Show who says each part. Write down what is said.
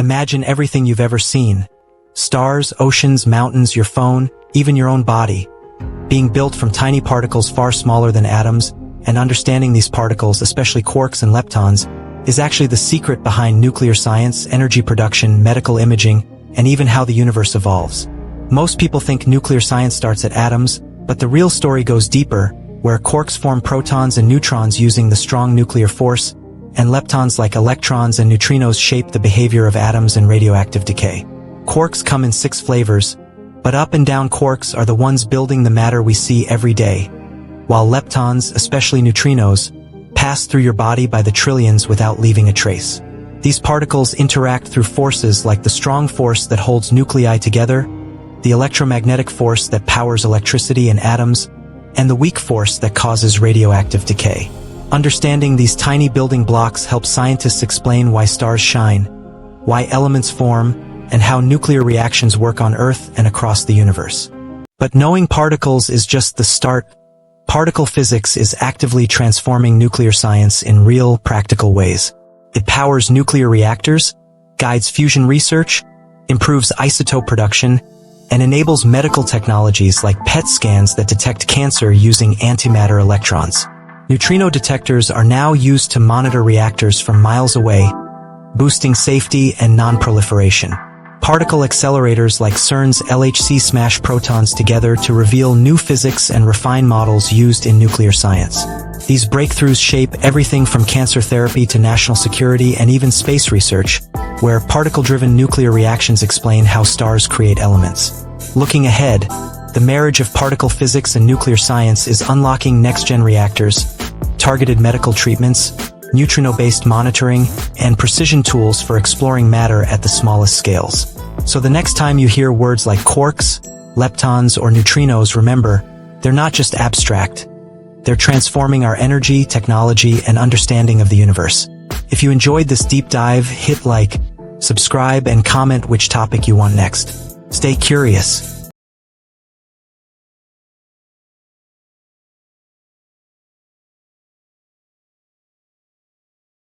Speaker 1: Imagine everything you've ever seen. Stars, oceans, mountains, your phone, even your own body. Being built from tiny particles far smaller than atoms, and understanding these particles, especially quarks and leptons, is actually the secret behind nuclear science, energy production, medical imaging, and even how the universe evolves. Most people think nuclear science starts at atoms, but the real story goes deeper, where quarks form protons and neutrons using the strong nuclear force, and leptons like electrons and neutrinos shape the behavior of atoms and radioactive decay. Quarks come in 6 flavors, but up and down quarks are the ones building the matter we see every day, while leptons, especially neutrinos, pass through your body by the trillions without leaving a trace. These particles interact through forces like the strong force that holds nuclei together, the electromagnetic force that powers electricity in atoms, and the weak force that causes radioactive decay. Understanding these tiny building blocks helps scientists explain why stars shine, why elements form, and how nuclear reactions work on Earth and across the universe. But knowing particles is just the start. Particle physics is actively transforming nuclear science in real, practical ways. It powers nuclear reactors, guides fusion research, improves isotope production, and enables medical technologies like PET scans that detect cancer using antimatter electrons. Neutrino detectors are now used to monitor reactors from miles away, boosting safety and non-proliferation. Particle accelerators like CERN's LHC smash protons together to reveal new physics and refine models used in nuclear science. These breakthroughs shape everything from cancer therapy to national security and even space research, where particle-driven nuclear reactions explain how stars create elements. Looking ahead, the marriage of particle physics and nuclear science is unlocking next-gen reactors, targeted medical treatments, neutrino-based monitoring, and precision tools for exploring matter at the smallest scales. So the next time you hear words like quarks, leptons, or neutrinos, remember, they're not just abstract. They're transforming our energy, technology, and understanding of the universe. If you enjoyed this deep dive, hit like, subscribe, and comment which topic you want next. Stay curious.